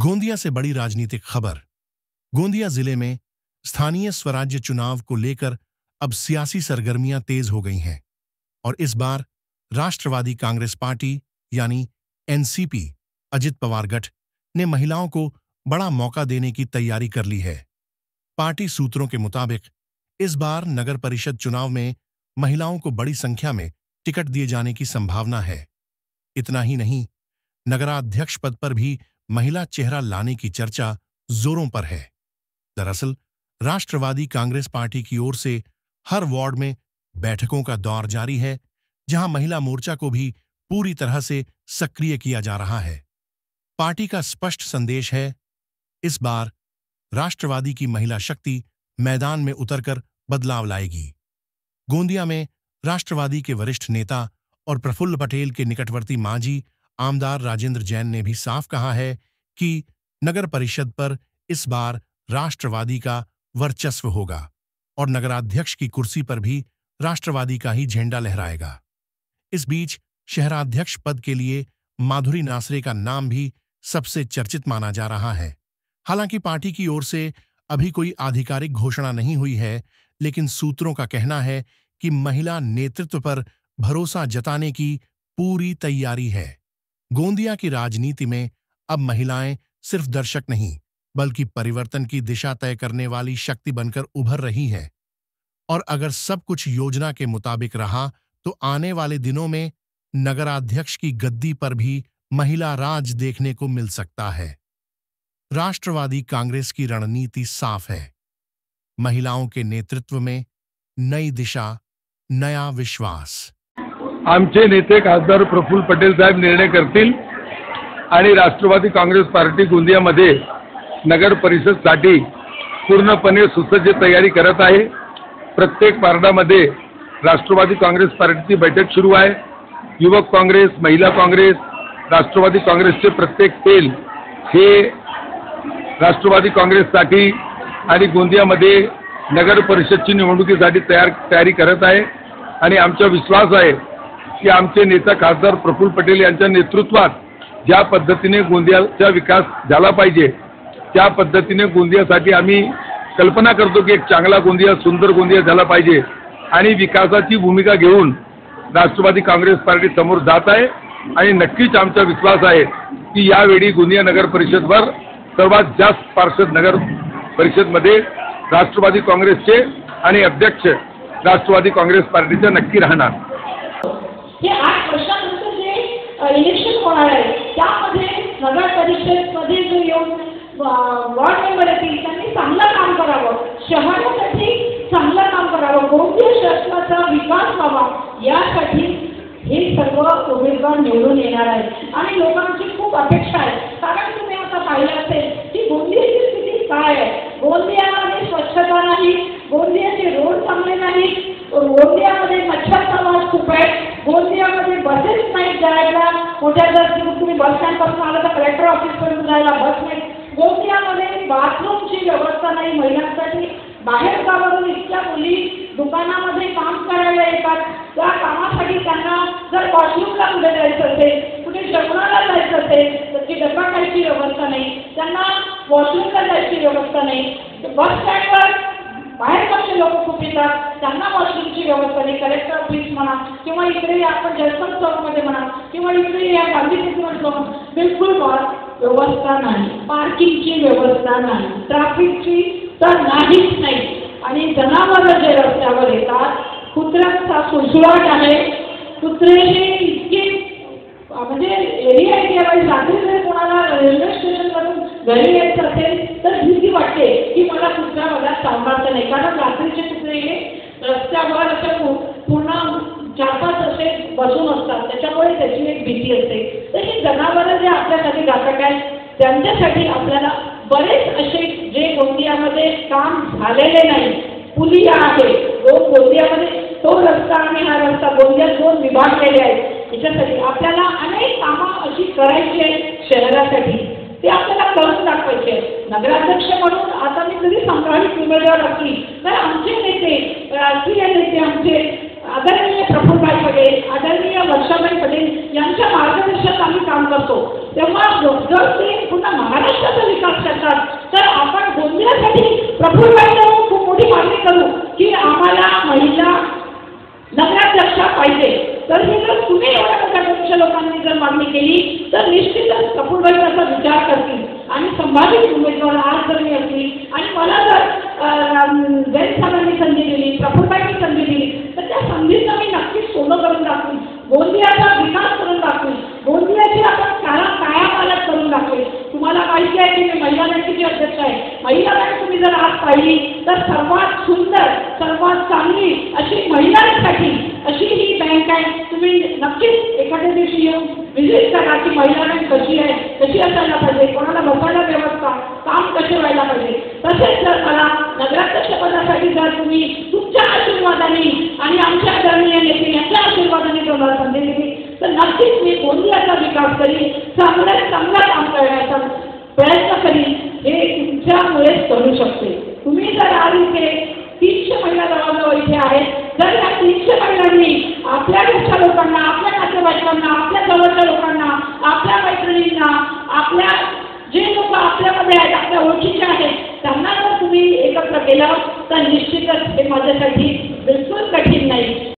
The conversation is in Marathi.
गोंदिया से बड़ी राजनीतिक खबर। गोंदिया जिले में स्थानीय स्वराज्य चुनाव को लेकर अब सियासी सरगर्मियां तेज हो गई हैं और इस बार राष्ट्रवादी कांग्रेस पार्टी यानी एनसीपी अजित पवार गठ ने महिलाओं को बड़ा मौका देने की तैयारी कर ली है। पार्टी सूत्रों के मुताबिक इस बार नगर परिषद चुनाव में महिलाओं को बड़ी संख्या में टिकट दिए जाने की संभावना है। इतना ही नहीं, नगराध्यक्ष पद पर भी महिला चेहरा लाने की चर्चा जोरों पर है। दरअसल राष्ट्रवादी कांग्रेस पार्टी की ओर से हर वार्ड में बैठकों का दौर जारी है, जहां महिला मोर्चा को भी पूरी तरह से सक्रिय किया जा रहा है। पार्टी का स्पष्ट संदेश है, इस बार राष्ट्रवादी की महिला शक्ति मैदान में उतरकर बदलाव लाएगी। गोंदिया में राष्ट्रवादी के वरिष्ठ नेता और प्रफुल्ल पटेल के निकटवर्ती मांझी आमदार राजेंद्र जैन ने भी साफ कहा है कि नगर परिषद पर इस बार राष्ट्रवादी का वर्चस्व होगा और नगराध्यक्ष की कुर्सी पर भी राष्ट्रवादी का ही झंडा लहराएगा। इस बीच शहराध्यक्ष पद के लिए माधुरी नासरे का नाम भी सबसे चर्चित माना जा रहा है। हालांकि पार्टी की ओर से अभी कोई आधिकारिक घोषणा नहीं हुई है, लेकिन सूत्रों का कहना है कि महिला नेतृत्व पर भरोसा जताने की पूरी तैयारी है। गोंदिया की राजनीति में अब महिलाएं सिर्फ दर्शक नहीं, बल्कि परिवर्तन की दिशा तय करने वाली शक्ति बनकर उभर रही है। और अगर सब कुछ योजना के मुताबिक रहा तो आने वाले दिनों में नगराध्यक्ष की गद्दी पर भी महिला राज देखने को मिल सकता है। राष्ट्रवादी कांग्रेस की रणनीति साफ है, महिलाओं के नेतृत्व में नई दिशा, नया विश्वास। आमचे नेते खासदार प्रफुल्ल पटेल साहेब निर्णय करतील आणि राष्ट्रवादी काँग्रेस पार्टी गोंदियामध्ये नगर परिषदसाठी पूर्णपणे सुसज्ज तयारी करत आहे। प्रत्येक वार्डामध्ये राष्ट्रवादी काँग्रेस पार्टीची बैठक सुरू आहे। युवक काँग्रेस, महिला काँग्रेस, राष्ट्रवादी काँग्रेसचे प्रत्येक सेल हे राष्ट्रवादी काँग्रेससाठी आणि गोंदियामध्ये नगर परिषदची निवडणुकीसाठी तयारी करत आहे आणि आमचा विश्वास आहे की आमचे नेता खासदार प्रफुल्ल पटेल यांच्या नेतृत्वात ज्या पद्धतीने गोंदियाचा विकास झाला पाहिजे त्या पद्धतीने गोंदियासाठी आम्ही कल्पना करतो की एक चांगला गोंदिया, सुंदर गोंदिया झाला पाहिजे आणि विकासाची भूमिका घेऊन राष्ट्रवादी काँग्रेस पार्टी समोर जात आहे आणि नक्कीच आमचा विश्वास आहे की यावेळी गोंदिया नगर परिषदवर सर्वात जास्त पार्षद नगर परिषदमध्ये राष्ट्रवादी काँग्रेसचे आणि अध्यक्ष राष्ट्रवादी काँग्रेस पार्टीचा नक्की राहणार। हे 8 वर्षानंतर जे इलेक्शन होणार आहे त्यामध्ये नगर परिषदमध्ये जो येऊन वॉर्ड मेंबर येतील त्यांनी चांगलं काम करावं, शहरासाठी चांगलं काम करावं, गोंदिया शहराचा विकास व्हावा यासाठी हे सर्व उमेदवार निवडून येणार आहे आणि लोकांची खूप अपेक्षा आहे। कारण तुम्ही आता पाहिलं असेल की गोंदियाची स्थिती काय आहे। गोंदियामध्ये स्वच्छता नाही, गोंदियाचे रोड चांगले नाही, गोंदियामध्ये मच्छरचा वास खूप आहे, गोंदियामध्ये बसेस नाही जायला, मोठ्या जर तुम्ही बस स्टँडपासून आला तर कलेक्टर ऑफिसपर्यंत जायला बस नाही, गोंदियामध्ये बाथरूमची व्यवस्था नाही महिलांसाठी, बाहेर गावावरून इतक्या मुली दुकानामध्ये काम करायला येतात, त्या कामासाठी त्यांना जर वॉशरूमला कुठे जायचं असेल, कुठे जेवणाला जायचं असेल तर ती डबा खायची व्यवस्था नाही, त्यांना वॉशरूमला जायची व्यवस्था नाही, बस स्टँडवर बाहेरचे लोक खूप येतात त्यांना वॉशरूमची व्यवस्था नाही, कलेक्टर ऑफिस म्हणा किंवा इकडे आपण जयस्तंभ चौकमध्ये म्हणा किंवा इकडे या गांधी चौक बिलकुल व्यवस्था नाही, पार्किंगची व्यवस्था नाही, ट्रॅफिकची तर नाहीच नाही आणि जनावरं जे रस्त्यावर येतात, कुत्र्यांचा सुळसुळाट आहे, कुत्रे हे इतके म्हणजे एरिया वाईज रात्री जर कोणाला रेल्वे स्टेशनवरून घरी यायचं असेल तर भीती वाटते की मला कुत्र्या मला सांभाळता नाही, कारण रात्रीचे कुत्रे हे रस्त्यावर असं पूर्ण 4-5 असे बसून असतात, त्याच्यामुळे त्याची एक भीती असते। तर ही जनावरं जे आपल्यासाठी घातक आहेत त्यांच्यासाठी आपल्याला बरेच असे जे गोंदियामध्ये काम झालेले नाही, पुलिया आहे गोंदियामध्ये, तो रस्ता आणि हा रस्ता गोंदियात 2 विभाग केले आहेत, याच्यासाठी आपल्याला अनेक कामं अशी करायची आहेत शहरासाठी, ते आपल्याला करून दाखवायचे आहेत। नगराध्यक्ष म्हणून आता मी जरी संभावित उमेदवार असली तर आमचे नेते, राष्ट्रीय नेते आमचे आदरणीय प्रफुल्लभाई पटेल, आदरणीय वर्षाबाई पटेल यांच्या मार्गदर्शनात आम्ही काम करतो। तेव्हा जर ते पुन्हा महाराष्ट्राचा विकास करतात तर आपण गोंदियासाठी प्रफुल्ल खूप मोठी मागणी करू की आम्हाला महिला नगराध्यक्षा पाहिजे. तर हे जर तुम्ही एवढ्या मोठ्या पक्ष लोकांनी जर मागणी केली तर निश्चितच प्रफुल्ल त्याचा विचार करतील आणि संभावित उमेदवार आज जर मी असली आणि मला जर जैन साहेबांनी संधी दिली, प्रफुल्लबाईंनी संधी दिली तर त्या संधीचं मी नक्कीच सोनं करून दाखवेन, गोंदियाचा विकास करून दाखवेन, गोंदियाची आपण कायापालट करून दाखवेन. तुम्हाला माहिती आहे की मी महिला बँकेची अध्यक्ष आहे. महिला बँक तुम्ही जर आज पाहिली तर सर्वात सुंदर, सर्वात चांगली अशी महिलांसाठी अशी ही बँक आहे. तुम्ही नक्कीच एखाद्या दिवशी येऊन व्हिजिट करा की महिला बँक कशी आहे, कशी असायला पाहिजे, कोणाला बसायला व्यवस्था, काम कसे व्हायला पाहिजे. तसेच जर मला नगराध्यक्षपदासाठी जर तुम्ही तुमच्या आशीर्वादाने आणि आमच्या आदरणीय नेते यांच्या आशीर्वादाने जर मला संधी दिली तर नक्कीच मी गोंदियाचा विकास करीन, चांगल्यात चांगलं काम करण्याचा प्रयत्न करीन. हे तुमच्यामुळेच करू शकते. तुम्ही जर आज इथे 300 महिला जवळजवळ इथे आहेत, जर या 300 महिलांनी आपल्या देशच्या लोकांना, आपल्या नातेवाईकांना, आपल्या जवळच्या लोकांना, आपल्या मैत्रिणींना, आपल्या जे लोक आपल्यामध्ये आहेत, आपल्या ओळखीचे आहेत, त्यांना जर तुम्ही एकत्र केलं तर निश्चितच हे माझ्यासाठी बिलकुल कठीण नाही.